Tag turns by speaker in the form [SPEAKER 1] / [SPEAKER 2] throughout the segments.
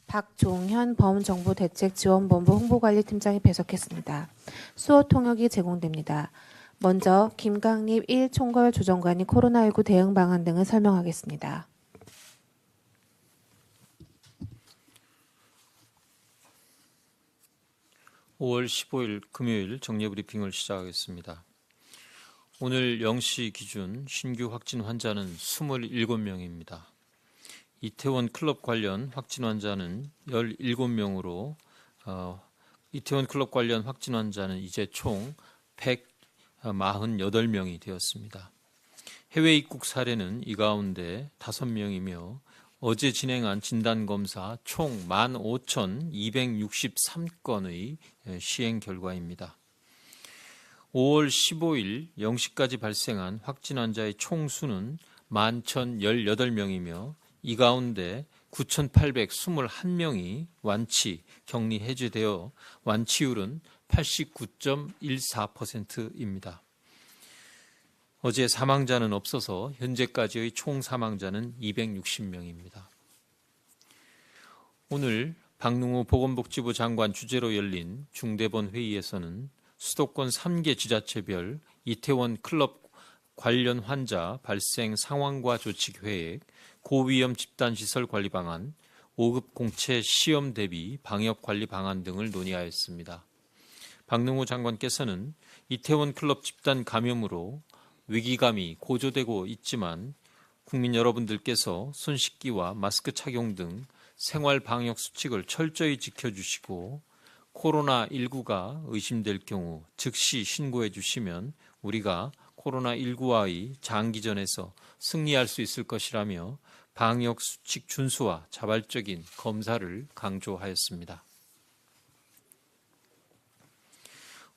[SPEAKER 1] 박종현 범정부대책지원본부 홍보관리팀장이 배석했습니다. 수어 통역이 제공됩니다. 먼저 김강립 1총괄 조정관이 코로나19 대응 방안 등을 설명하겠습니다.
[SPEAKER 2] (5월 15일) 금요일 정례브리핑을 시작하겠습니다. 오늘 0시 기준 신규 확진 환자는 27명입니다. 이태원 클럽 관련 확진 환자는 17명으로 이태원 클럽 관련 확진 환자는 이제 총 148명이 되었습니다. 해외 입국 사례는 이 가운데 5명이며 어제 진행한 진단검사 총 15,263건의 시행 결과입니다. 5월 15일 0시까지 발생한 확진 환자의 총 수는 11,018명이며 이 가운데 9,821명이 완치, 격리 해제되어 완치율은 89.14%입니다. 어제 사망자는 없어서 현재까지의 총 사망자는 260명입니다. 오늘 박능우 보건복지부 장관 주재로 열린 중대본 회의에서는 수도권 3개 지자체별 이태원 클럽 관련 환자 발생 상황과 조치 계획, 고위험 집단시설 관리 방안, 5급 공채 시험 대비 방역 관리 방안 등을 논의하였습니다. 박능우 장관께서는 이태원 클럽 집단 감염으로 위기감이 고조되고 있지만 국민 여러분들께서 손 씻기와 마스크 착용 등 생활 방역 수칙을 철저히 지켜주시고 코로나19가 의심될 경우 즉시 신고해 주시면 우리가 코로나19와의 장기전에서 승리할 수 있을 것이라며 방역 수칙 준수와 자발적인 검사를 강조하였습니다.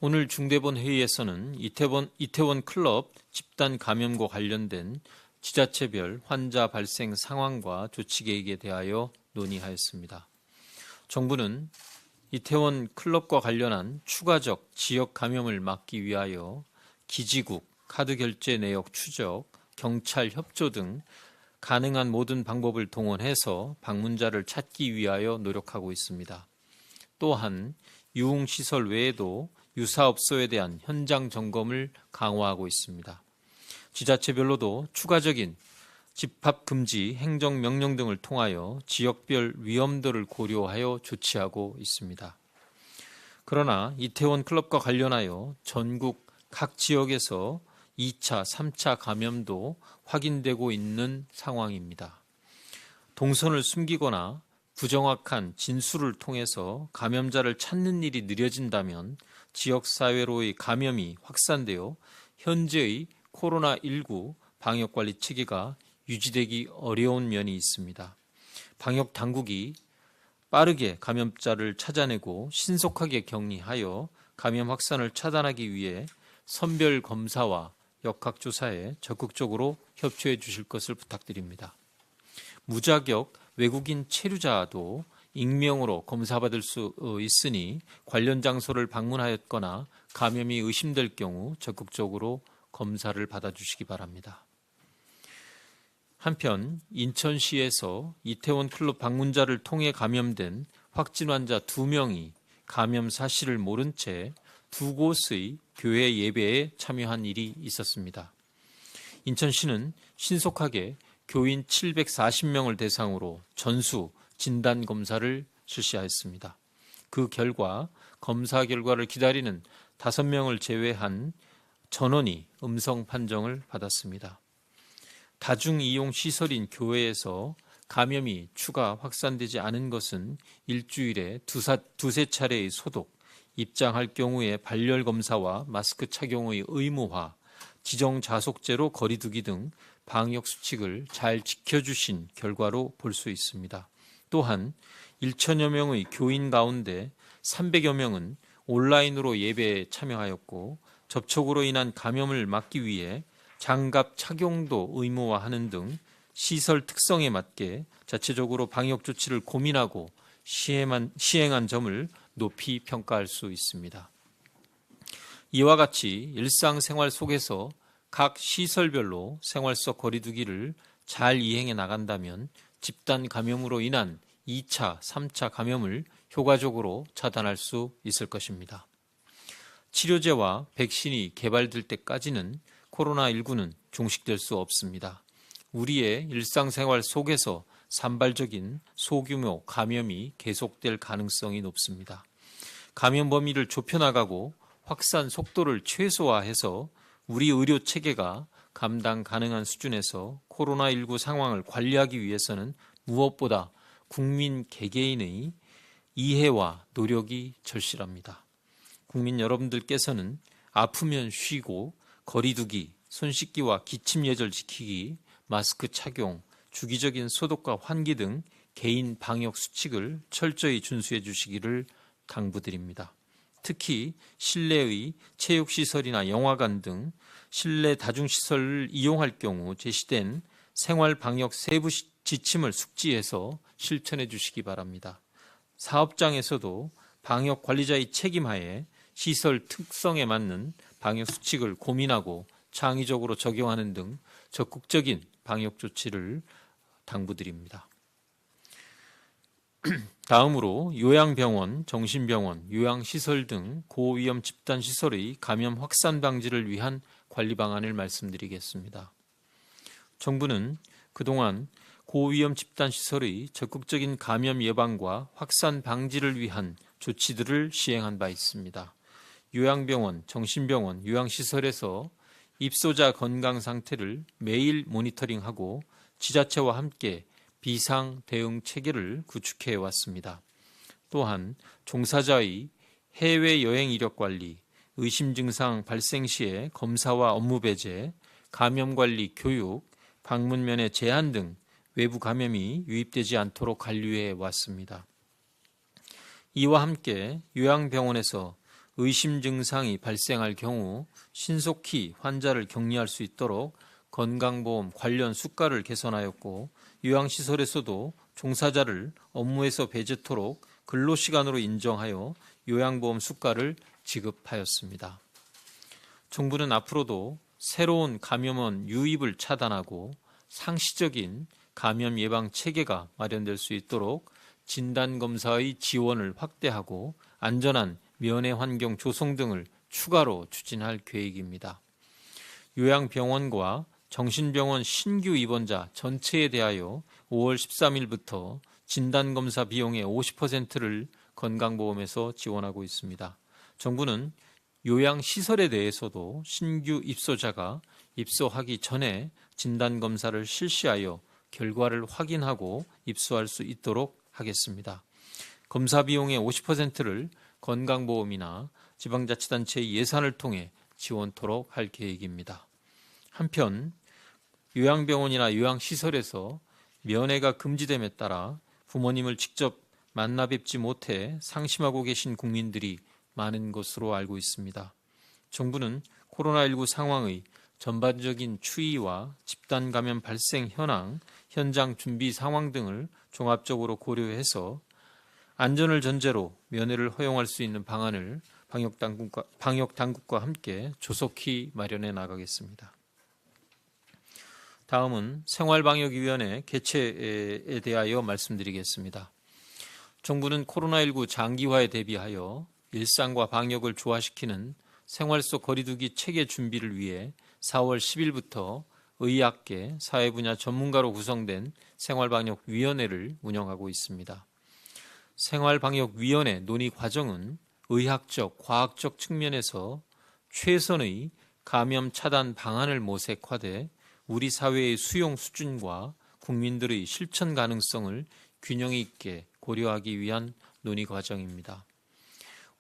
[SPEAKER 2] 오늘 중대본 회의에서는 이태원 클럽 집단 감염과 관련된 지자체별 환자 발생 상황과 조치 계획에 대하여 논의하였습니다. 정부는 이태원 클럽과 관련한 추가적 지역 감염을 막기 위하여 기지국, 카드 결제 내역 추적, 경찰 협조 등 가능한 모든 방법을 동원해서 방문자를 찾기 위하여 노력하고 있습니다. 또한 유흥시설 외에도 유사업소에 대한 현장 점검을 강화하고 있습니다. 지자체별로도 추가적인 집합금지 행정명령 등을 통하여 지역별 위험도를 고려하여 조치하고 있습니다. 그러나 이태원 클럽과 관련하여 전국 각 지역에서 2차, 3차 감염도 확인되고 있는 상황입니다. 동선을 숨기거나 부정확한 진술을 통해서 감염자를 찾는 일이 느려진다면 지역사회로의 감염이 확산되어 현재의 코로나19 방역관리 체계가 유지되기 어려운 면이 있습니다. 방역당국이 빠르게 감염자를 찾아내고 신속하게 격리하여 감염 확산을 차단하기 위해 선별검사와 역학조사에 적극적으로 협조해 주실 것을 부탁드립니다. 무자격 외국인 체류자도 익명으로 검사받을 수 있으니 관련 장소를 방문하였거나 감염이 의심될 경우 적극적으로 검사를 받아주시기 바랍니다. 한편 인천시에서 이태원 클럽 방문자를 통해 감염된 확진 환자 2명이 감염 사실을 모른 채 2곳의 교회 예배에 참여한 일이 있었습니다. 인천시는 신속하게 교인 740명을 대상으로 전수 진단검사를 실시하였습니다. 그 결과 검사 결과를 기다리는 5명을 제외한 전원이 음성 판정을 받았습니다. 다중이용시설인 교회에서 감염이 추가 확산되지 않은 것은 일주일에 두세 차례의 소독, 입장할 경우에 발열 검사와 마스크 착용의 의무화, 지정 좌석제로 거리두기 등 방역 수칙을 잘 지켜주신 결과로 볼 수 있습니다. 또한 1천여 명의 교인 가운데 300여 명은 온라인으로 예배에 참여하였고 접촉으로 인한 감염을 막기 위해 장갑 착용도 의무화하는 등 시설 특성에 맞게 자체적으로 방역 조치를 고민하고 시행한 점을 높이 평가할 수 있습니다. 이와 같이 일상생활 속에서 각 시설별로 생활 속 거리두기를 잘 이행해 나간다면 집단 감염으로 인한 2차, 3차 감염을 효과적으로 차단할 수 있을 것입니다. 치료제와 백신이 개발될 때까지는 코로나19는 종식될 수 없습니다. 우리의 일상생활 속에서 산발적인 소규모 감염이 계속될 가능성이 높습니다. 감염 범위를 좁혀나가고 확산 속도를 최소화해서 우리 의료 체계가 감당 가능한 수준에서 코로나19 상황을 관리하기 위해서는 무엇보다 국민 개개인의 이해와 노력이 절실합니다. 국민 여러분들께서는 아프면 쉬고 거리 두기, 손 씻기와 기침 예절 지키기, 마스크 착용, 주기적인 소독과 환기 등 개인 방역 수칙을 철저히 준수해 주시기를 당부드립니다. 특히 실내의 체육시설이나 영화관 등 실내 다중시설을 이용할 경우 제시된 생활방역 세부 지침을 숙지해서 실천해 주시기 바랍니다. 사업장에서도 방역관리자의 책임하에 시설 특성에 맞는 방역 수칙을 고민하고 창의적으로 적용하는 등 적극적인 방역 조치를 당부드립니다. 다음으로 요양병원, 정신병원, 요양시설 등 고위험 집단시설의 감염 확산 방지를 위한 관리 방안을 말씀드리겠습니다. 정부는 그동안 고위험 집단시설의 적극적인 감염 예방과 확산 방지를 위한 조치들을 시행한 바 있습니다. 요양병원, 정신병원, 요양시설에서 입소자 건강 상태를 매일 모니터링하고 지자체와 함께 비상 대응 체계를 구축해 왔습니다. 또한 종사자의 해외 여행 이력 관리, 의심 증상 발생 시에 검사와 업무 배제, 감염 관리 교육, 방문 면회 제한 등 외부 감염이 유입되지 않도록 관리해 왔습니다. 이와 함께 요양병원에서 의심 증상이 발생할 경우 신속히 환자를 격리할 수 있도록 건강보험 관련 수가를 개선하였고 요양시설에서도 종사자를 업무에서 배제토록 근로시간으로 인정하여 요양보험 수가를 지급하였습니다. 정부는 앞으로도 새로운 감염원 유입을 차단하고 상시적인 감염 예방 체계가 마련될 수 있도록 진단검사의 지원을 확대하고 안전한 면회 환경 조성 등을 추가로 추진할 계획입니다. 요양병원과 정신병원 신규 입원자 전체에 대하여 5월 13일부터 진단검사 비용의 50%를 건강보험에서 지원하고 있습니다. 정부는 요양시설에 대해서도 신규 입소자가 입소하기 전에 진단검사를 실시하여 결과를 확인하고 입소할 수 있도록 하겠습니다. 검사 비용의 50%를 건강보험이나 지방자치단체의 예산을 통해 지원토록 할 계획입니다. 한편 요양병원이나 요양시설에서 면회가 금지됨에 따라 부모님을 직접 만나 뵙지 못해 상심하고 계신 국민들이 많은 것으로 알고 있습니다. 정부는 코로나19 상황의 전반적인 추이와 집단 감염 발생 현황, 현장 준비 상황 등을 종합적으로 고려해서 안전을 전제로 면회를 허용할 수 있는 방안을 방역당국과 함께 조속히 마련해 나가겠습니다. 다음은 생활방역위원회 개최에 대하여 말씀드리겠습니다. 정부는 코로나19 장기화에 대비하여 일상과 방역을 조화시키는 생활 속 거리두기 체계 준비를 위해 4월 10일부터 의학계, 사회분야 전문가로 구성된 생활방역위원회를 운영하고 있습니다. 생활방역위원회 논의 과정은 의학적, 과학적 측면에서 최선의 감염 차단 방안을 모색하되 우리 사회의 수용 수준과 국민들의 실천 가능성을 균형 있게 고려하기 위한 논의 과정입니다.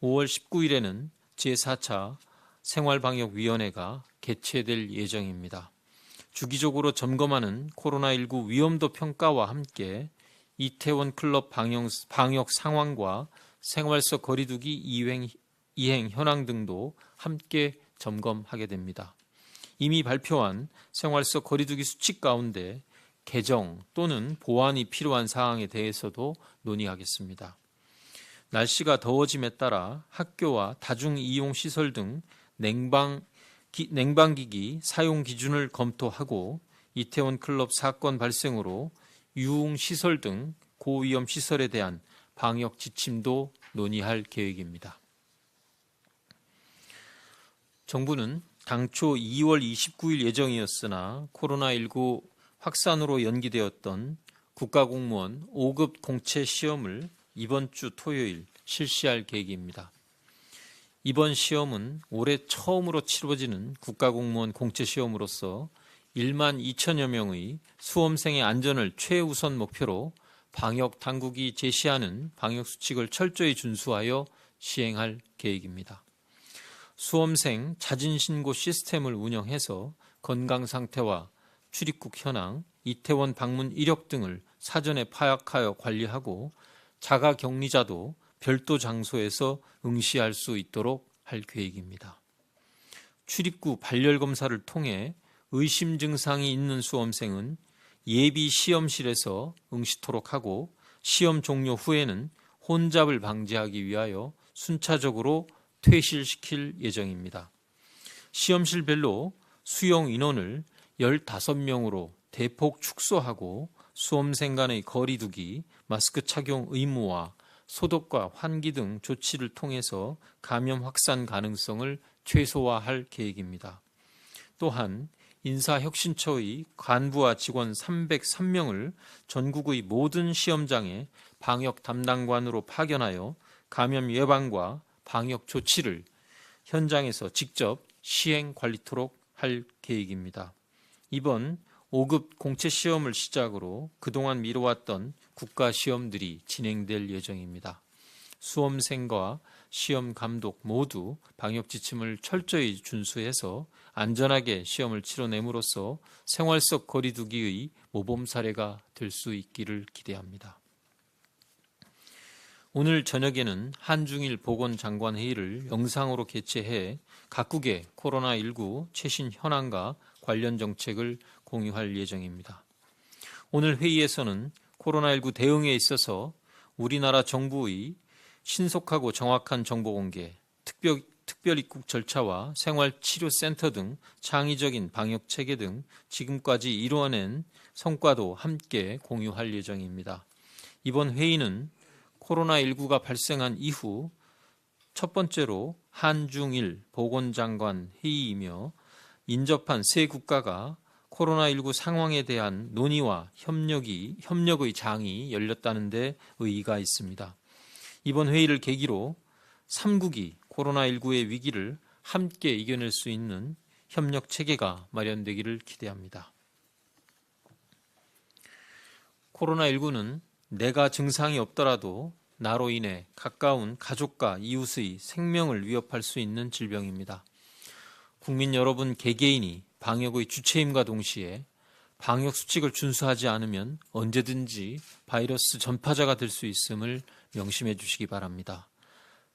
[SPEAKER 2] 5월 19일에는 제4차 생활방역위원회가 개최될 예정입니다. 주기적으로 점검하는 코로나19 위험도 평가와 함께 이태원 클럽 방역 상황과 생활 속 거리두기 이행 현황 등도 함께 점검하게 됩니다. 이미 발표한 생활 속 거리두기 수칙 가운데 개정 또는 보완이 필요한 사항에 대해서도 논의하겠습니다. 날씨가 더워짐에 따라 학교와 다중이용시설 등 냉방기기 사용 기준을 검토하고 이태원 클럽 사건 발생으로 유흥시설 등 고위험 시설에 대한 방역 지침도 논의할 계획입니다. 정부는 당초 2월 29일 예정이었으나 코로나19 확산으로 연기되었던 국가공무원 5급 공채 시험을 이번 주 토요일 실시할 계획입니다. 이번 시험은 올해 처음으로 치러지는 국가공무원 공채 시험으로서 1만 2천여 명의 수험생의 안전을 최우선 목표로 방역 당국이 제시하는 방역 수칙을 철저히 준수하여 시행할 계획입니다. 수험생 자진신고 시스템을 운영해서 건강 상태와 출입국 현황, 이태원 방문 이력 등을 사전에 파악하여 관리하고 자가격리자도 별도 장소에서 응시할 수 있도록 할 계획입니다. 출입구 발열검사를 통해 의심 증상이 있는 수험생은 예비 시험실에서 응시토록 하고 시험 종료 후에는 혼잡을 방지하기 위하여 순차적으로 퇴실시킬 예정입니다. 시험실별로 수용 인원을 15명으로 대폭 축소하고 수험생 간의 거리 두기, 마스크 착용 의무화, 소독과 환기 등 조치를 통해서 감염 확산 가능성을 최소화할 계획입니다. 또한 인사혁신처의 간부와 직원 303명을 전국의 모든 시험장에 방역 담당관으로 파견하여 감염 예방과 방역 조치를 현장에서 직접 시행 관리토록 할 계획입니다. 이번 5급 공채 시험을 시작으로 그동안 미뤄왔던 국가시험들이 진행될 예정입니다. 수험생과 시험 감독 모두 방역 지침을 철저히 준수해서 안전하게 시험을 치러냄으로써 생활 속 거리 두기의 모범 사례가 될 수 있기를 기대합니다. 오늘 저녁에는 한중일 보건장관 회의를 영상으로 개최해 각국의 코로나19 최신 현황과 관련 정책을 공유할 예정입니다. 오늘 회의에서는 코로나19 대응에 있어서 우리나라 정부의 신속하고 정확한 정보 공개, 특별 입국 절차와 생활치료센터 등 창의적인 방역 체계 등 지금까지 이루어낸 성과도 함께 공유할 예정입니다. 이번 회의는 코로나19가 발생한 이후 첫 번째로 한중일 보건장관 회의이며 인접한 세 국가가 코로나19 상황에 대한 논의와 협력의 장이 열렸다는 데 의의가 있습니다. 이번 회의를 계기로 3국이 코로나19의 위기를 함께 이겨낼 수 있는 협력 체계가 마련되기를 기대합니다. 코로나19는 내가 증상이 없더라도 나로 인해 가까운 가족과 이웃의 생명을 위협할 수 있는 질병입니다. 국민 여러분 개개인이 방역의 주체임과 동시에 방역 수칙을 준수하지 않으면 언제든지 바이러스 전파자가 될 수 있음을 명심해 주시기 바랍니다.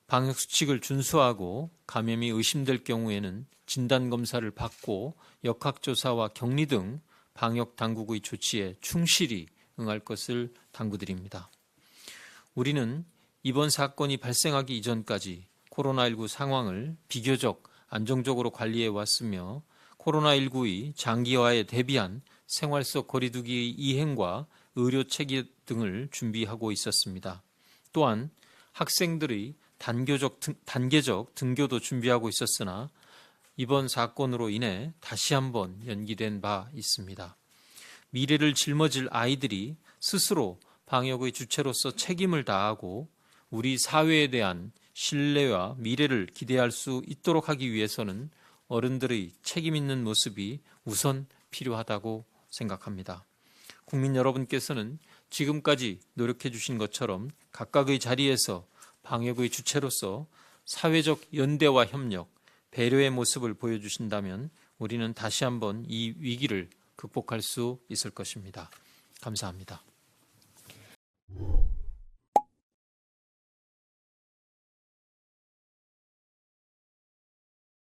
[SPEAKER 2] 방역 수칙을 준수하고 감염이 의심될 경우에는 진단검사를 받고 역학조사와 격리 등 방역 당국의 조치에 충실히 응할 것을 당부드립니다. 우리는 이번 사건이 발생하기 이전까지 코로나19 상황을 비교적 안정적으로 관리해 왔으며 코로나19의 장기화에 대비한 생활 속 거리두기의 이행과 의료 체계 등을 준비하고 있었습니다. 또한 학생들의 단계적 등교도 준비하고 있었으나 이번 사건으로 인해 다시 한번 연기된 바 있습니다. 미래를 짊어질 아이들이 스스로 방역의 주체로서 책임을 다하고 우리 사회에 대한 신뢰와 미래를 기대할 수 있도록 하기 위해서는 어른들의 책임 있는 모습이 우선 필요하다고 생각합니다. 국민 여러분께서는 지금까지 노력해 주신 것처럼 각각의 자리에서 방역의 주체로서 사회적 연대와 협력, 배려의 모습을 보여주신다면 우리는 다시 한번 이 위기를 극복할 수 있을 것입니다. 감사합니다.